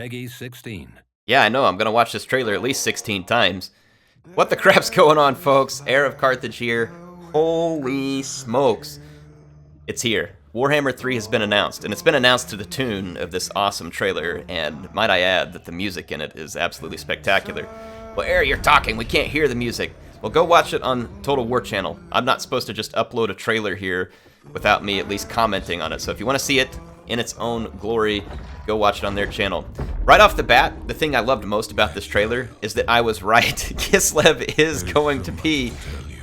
Peggy 16. Yeah, I know. I'm going to watch this trailer at least 16 times. What the crap's going on, folks? Heir of Carthage here. Holy smokes. It's here. Warhammer 3 has been announced, and it's been announced to the tune of this awesome trailer, and might I add that the music in it is absolutely spectacular. Well, Heir, you're talking. We can't hear the music. Well, go watch it on Total War Channel. I'm not supposed to just upload a trailer here without me at least commenting on it. So if you want to see it in its own glory, go watch it on their channel. Right off the bat, the thing I loved most about this trailer is that I was right. Kislev is going to be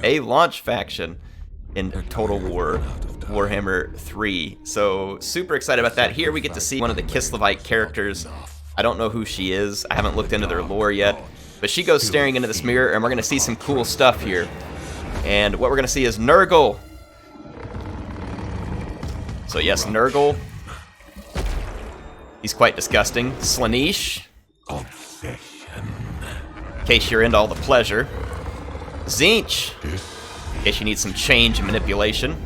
a launch faction in Total War Warhammer 3. So super excited about that. Here we get to see one of the Kislevite characters. I don't know who she is. I haven't looked into their lore yet. But she goes staring into this mirror, and we're going to see some cool stuff here. And what we're going to see is Nurgle. So yes, Nurgle. He's quite disgusting. Slaanesh. In case you're into all the pleasure. Tzeentch. In case you need some change and manipulation.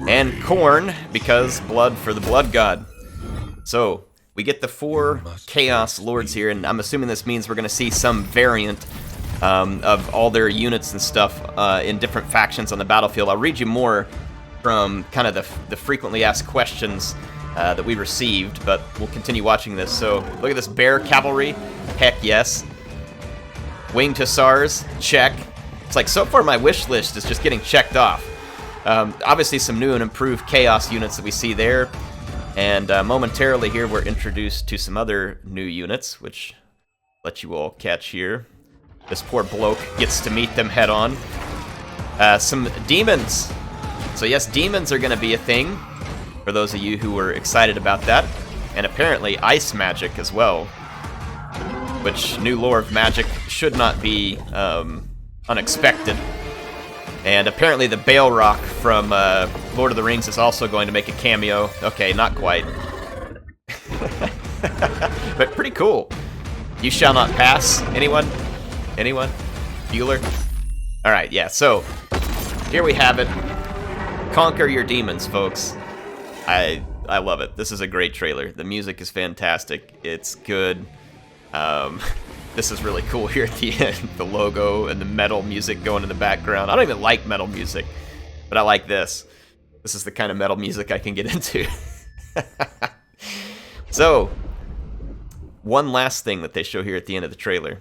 And Khorne, because blood for the blood god. So we get the 4 Chaos Lords here, and I'm assuming this means we're going to see some variant of all their units and stuff in different factions on the battlefield. I'll read you more from kind of the frequently asked questions that we received, but we'll continue watching this. So look at this Bear Cavalry. Heck yes. Winged Hussars. Check. It's like so far my wish list is just getting checked off. Obviously some new and improved Chaos units that we see there. And momentarily here we're introduced to some other new units, which let you all catch here. This poor bloke gets to meet them head on. Some demons. So yes, demons are going to be a thing, for those of you who were excited about that. And apparently ice magic as well, which new lore of magic should not be unexpected. And apparently the Balrog from Lord of the Rings is also going to make a cameo. Okay, not quite. But pretty cool. You shall not pass. Anyone? Anyone? Bueller? Alright, yeah, so here we have it. Conquer your demons, folks. I love it. This is a great trailer. The music is fantastic. It's good. This is really cool here at the end. The logo and the metal music going in the background. I don't even like metal music, but I like this. This is the kind of metal music I can get into. So, one last thing that they show here at the end of the trailer.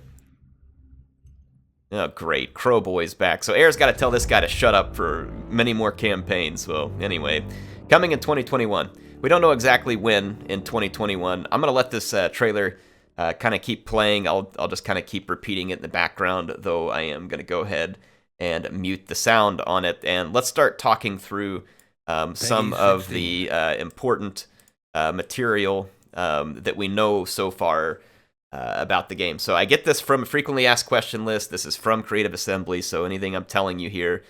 Oh, great. Crowboy's back. So Heir's got to tell this guy to shut up for many more campaigns. Well, anyway, coming in 2021. We don't know exactly when in 2021. I'm going to let this trailer kind of keep playing. I'll just kind of keep repeating it in the background, though I am going to go ahead and mute the sound on it. And let's start talking through some of the important material that we know so far about the game. So I get this from a frequently asked question list. This is from Creative Assembly, so anything I'm telling you here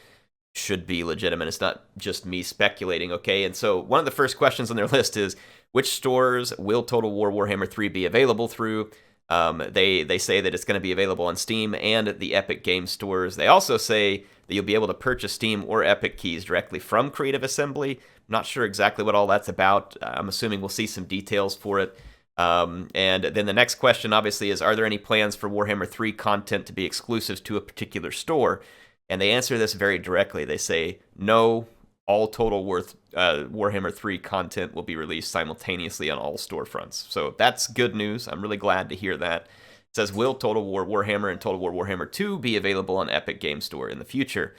should be legitimate. It's not just me speculating, okay? And so one of the first questions on their list is, which stores will Total War Warhammer 3 be available through? They say that it's going to be available on Steam and the Epic Games stores. They also say that you'll be able to purchase Steam or Epic keys directly from Creative Assembly. I'm not sure exactly what all that's about. I'm assuming we'll see some details for it. And then the next question, obviously, is, are there any plans for Warhammer 3 content to be exclusive to a particular store? And they answer this very directly. They say, no, all Total Warhammer 3 content will be released simultaneously on all storefronts. So that's good news. I'm really glad to hear that. It says, will Total War Warhammer and Total War Warhammer 2 be available on Epic Games Store in the future?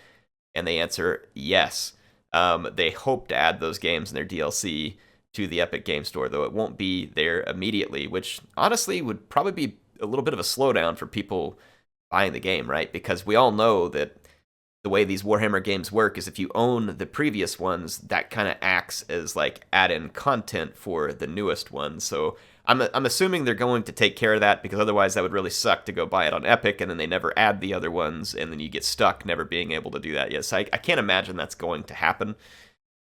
And they answer, yes. They hope to add those games and their DLC to the Epic Games Store, though it won't be there immediately, which honestly would probably be a little bit of a slowdown for people buying the game, right? Because we all know that the way these Warhammer games work is if you own the previous ones, that kind of acts as like add-in content for the newest ones. So I'm assuming they're going to take care of that, because otherwise that would really suck to go buy it on Epic and then they never add the other ones and then you get stuck never being able to do that. Yes, I can't imagine that's going to happen.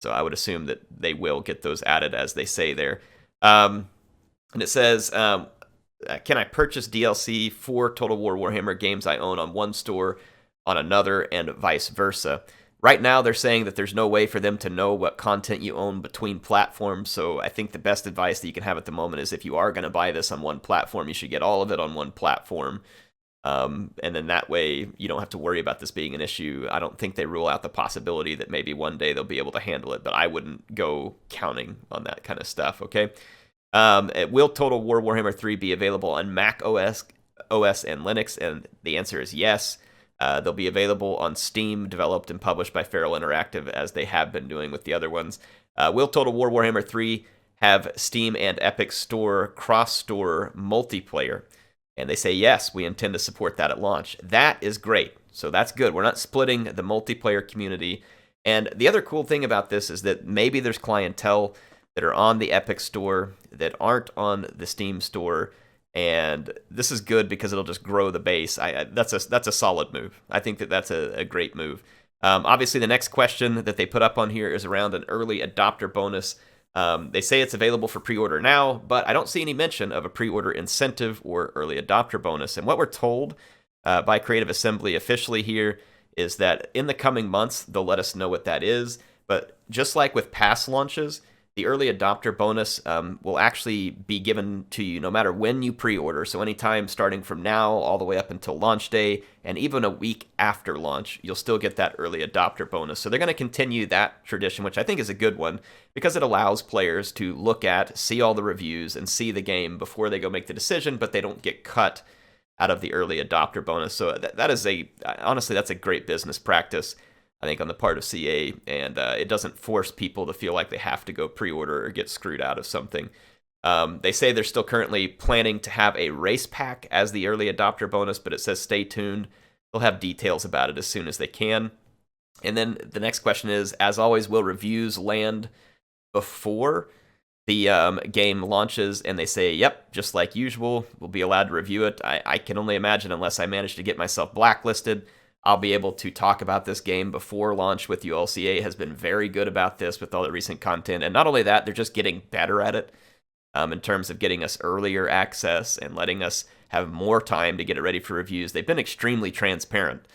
So I would assume that they will get those added as they say there. And it says, can I purchase DLC for Total War Warhammer games I own on one store on another, and vice versa? Right now, they're saying that there's no way for them to know what content you own between platforms, so I think the best advice that you can have at the moment is if you are going to buy this on one platform, you should get all of it on one platform. And then that way, you don't have to worry about this being an issue. I don't think they rule out the possibility that maybe one day they'll be able to handle it, but I wouldn't go counting on that kind of stuff, okay? Will Total War Warhammer 3 be available on Mac OS and Linux? And the answer is yes. They'll be available on Steam, developed and published by Feral Interactive, as they have been doing with the other ones. Will Total War Warhammer 3 have Steam and Epic Store cross-store multiplayer? And they say, yes, we intend to support that at launch. That is great. So that's good. We're not splitting the multiplayer community. And the other cool thing about this is that maybe there's clientele that are on the Epic Store that aren't on the Steam Store. And this is good because it'll just grow the base. That's a solid move. I think that's a great move. Obviously, the next question that they put up on here is around an early adopter bonus. They say it's available for pre-order now, but I don't see any mention of a pre-order incentive or early adopter bonus. And what we're told by Creative Assembly officially here is that in the coming months, they'll let us know what that is. But just like with past launches, the early adopter bonus will actually be given to you no matter when you pre-order. So anytime starting from now all the way up until launch day, and even a week after launch, you'll still get that early adopter bonus. So they're going to continue that tradition, which I think is a good one, because it allows players to look at, see all the reviews, and see the game before they go make the decision, but they don't get cut out of the early adopter bonus. So that is honestly, that's a great business practice, I think, on the part of CA, and it doesn't force people to feel like they have to go pre-order or get screwed out of something. They say they're still currently planning to have a race pack as the early adopter bonus, but it says stay tuned. They'll have details about it as soon as they can. And then the next question is, as always, will reviews land before the game launches? And they say, yep, just like usual, we'll be allowed to review it. I can only imagine, unless I manage to get myself blacklisted, I'll be able to talk about this game before launch with you all. CA has been very good about this with all the recent content. And not only that, they're just getting better at it in terms of getting us earlier access and letting us have more time to get it ready for reviews. They've been extremely transparent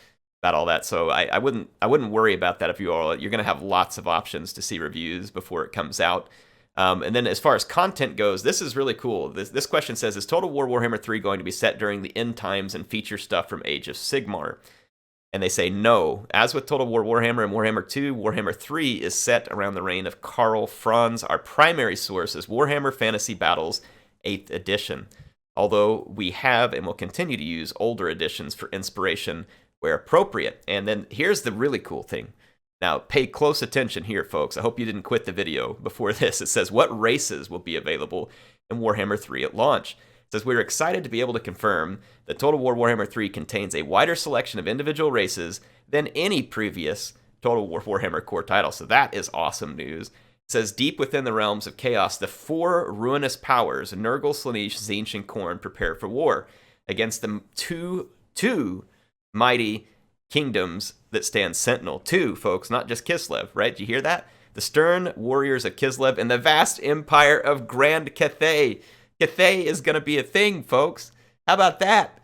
about all that. So I wouldn't worry about that if you all. You're going to have lots of options to see reviews before it comes out. And then as far as content goes, this is really cool. This question says, is Total War Warhammer 3 going to be set during the end times and feature stuff from Age of Sigmar? And they say no. As with Total War Warhammer and Warhammer 2, Warhammer 3 is set around the reign of Karl Franz. Our primary source is Warhammer Fantasy Battles 8th edition, although we have and will continue to use older editions for inspiration where appropriate. And then here's the really cool thing. Now, pay close attention here, folks. I hope you didn't quit the video before this. It says, what races will be available in Warhammer 3 at launch? It says, we're excited to be able to confirm that Total War Warhammer 3 contains a wider selection of individual races than any previous Total War Warhammer core title. So that is awesome news. It says, deep within the realms of chaos, the four ruinous powers, Nurgle, Slaanesh, Tzeentch, and Khorne, prepare for war against the two mighty kingdoms that stand sentinel. Two, folks, not just Kislev, right? Do you hear that? The stern warriors of Kislev and the vast empire of Grand Cathay. Cathay is going to be a thing, folks. How about that?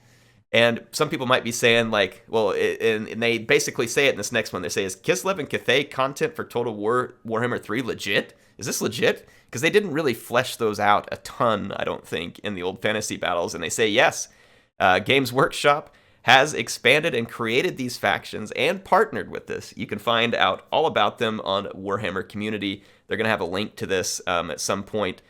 And some people might be saying, like, well, and they basically say it in this next one. They say, is Kislev and Cathay content for Total War Warhammer 3 legit? Is this legit? Because they didn't really flesh those out a ton, I don't think, in the old fantasy battles. And they say, yes, Games Workshop has expanded and created these factions and partnered with this. You can find out all about them on Warhammer Community. They're going to have a link to this at some point,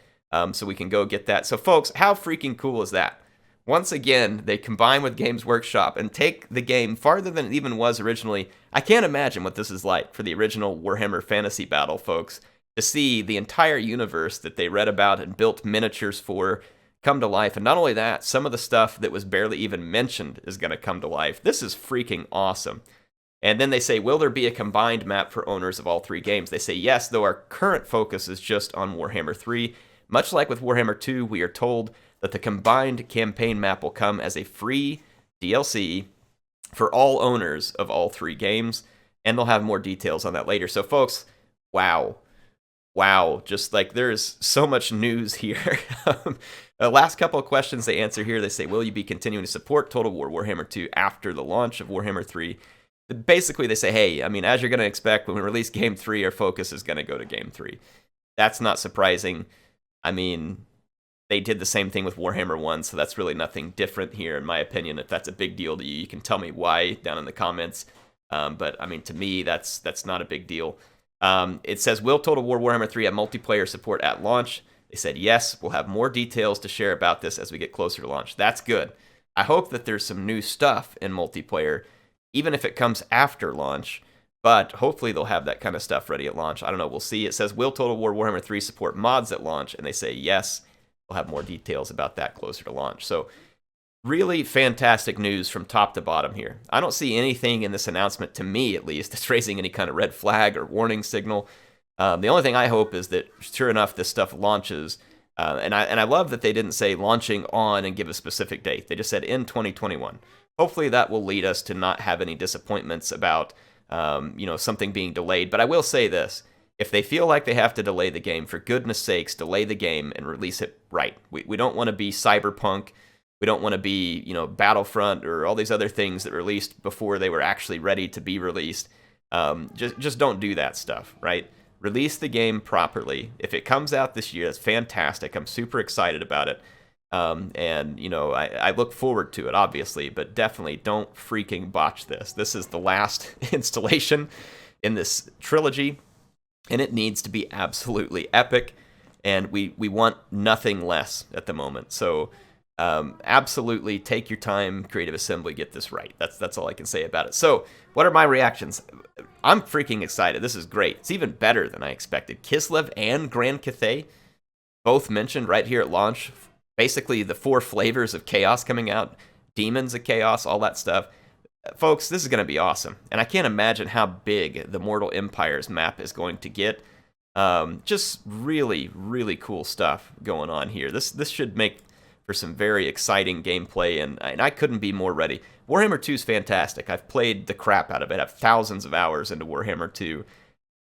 so we can go get that. So, folks, how freaking cool is that? Once again, they combine with Games Workshop and take the game farther than it even was originally. I can't imagine what this is like for the original Warhammer Fantasy Battle, folks, to see the entire universe that they read about and built miniatures for come to life. And not only that, some of the stuff that was barely even mentioned is going to come to life. This is freaking awesome. And then they say, will there be a combined map for owners of all three games? They say yes, though our current focus is just on Warhammer 3. Much like with Warhammer 2, we are told that the combined campaign map will come as a free DLC for all owners of all three games, and they'll have more details on that later. So, folks, wow, just like there's so much news here. The last couple of questions they answer here, they say, will you be continuing to support Total War Warhammer 2 after the launch of Warhammer 3? basically they say, hey, I mean, as you're going to expect, when we release Game 3, our focus is going to go to Game 3. That's not surprising. I mean, they did the same thing with Warhammer 1, so that's really nothing different here, in my opinion. If that's a big deal to you, you can tell me why down in the comments. But, I mean, to me, that's not a big deal. It says, will Total War Warhammer 3 have multiplayer support at launch? They said, yes, we'll have more details to share about this as we get closer to launch. That's good. I hope that there's some new stuff in multiplayer, even if it comes after launch. But hopefully they'll have that kind of stuff ready at launch. I don't know. We'll see. It says, will Total War Warhammer 3 support mods at launch? And they say, yes. We'll have more details about that closer to launch. So really fantastic news from top to bottom here. I don't see anything in this announcement, to me at least, that's raising any kind of red flag or warning signal. The only thing I hope is that, sure enough, this stuff launches. And I love that they didn't say launching on and give a specific date. They just said in 2021. Hopefully that will lead us to not have any disappointments about something being delayed. But I will say this. If they feel like they have to delay the game, for goodness sakes, delay the game and release it right. We don't want to be Cyberpunk. We don't want to be, Battlefront or all these other things that released before they were actually ready to be released. Just don't do that stuff, right? Release the game properly. If it comes out this year, that's fantastic. I'm super excited about it. I look forward to it, obviously, but definitely don't freaking botch this. This is the last installation in this trilogy, and it needs to be absolutely epic, and we want nothing less at the moment. So absolutely take your time, Creative Assembly, get this right. That's all I can say about it. So what are my reactions? I'm freaking excited. This is great. It's even better than I expected. Kislev and Grand Cathay, both mentioned right here at launch. Basically the 4 flavors of chaos coming out, demons of chaos, all that stuff. Folks, this is going to be awesome. And I can't imagine how big the Mortal Empires map is going to get. Just really, really cool stuff going on here. This should make for some very exciting gameplay, and I couldn't be more ready. Warhammer 2 is fantastic. I've played the crap out of it. I have thousands of hours into Warhammer 2,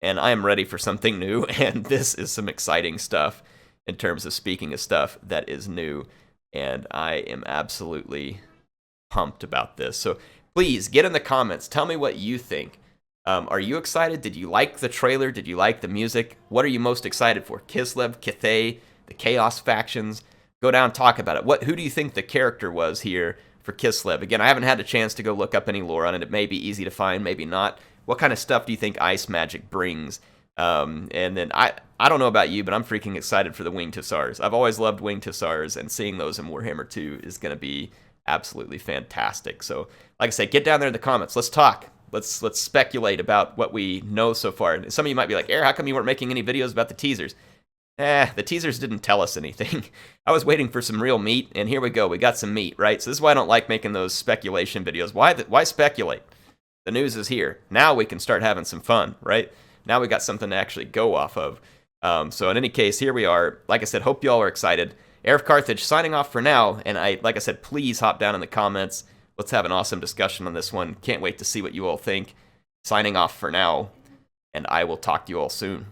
and I am ready for something new, and this is some exciting stuff in terms of speaking of stuff that is new, and I am absolutely pumped about this. So please get in the comments. Tell me what you think. Are you excited? Did you like the trailer? Did you like the music? What are you most excited for? Kislev, Cathay, the Chaos factions? Go down and talk about it. Who do you think the character was here for Kislev? Again, I haven't had a chance to go look up any lore on it. It may be easy to find, maybe not. What kind of stuff do you think Ice Magic brings? And then I don't know about you, but I'm freaking excited for the Winged Hussars. I've always loved Winged Hussars, and seeing those in Warhammer 2 is going to be absolutely fantastic. So, like I said, get down there in the comments. Let's talk. Let's speculate about what we know so far. And some of you might be like, Air, how come you weren't making any videos about the teasers? The teasers didn't tell us anything. I was waiting for some real meat, and here we go. We got some meat, right? So this is why I don't like making those speculation videos. Why speculate? The news is here. Now we can start having some fun, right? Now we got something to actually go off of. So in any case, here we are. Like I said, hope you all are excited. HeirofCarthage signing off for now, and like I said, please hop down in the comments. Let's have an awesome discussion on this one. Can't wait to see what you all think. Signing off for now, and I will talk to you all soon.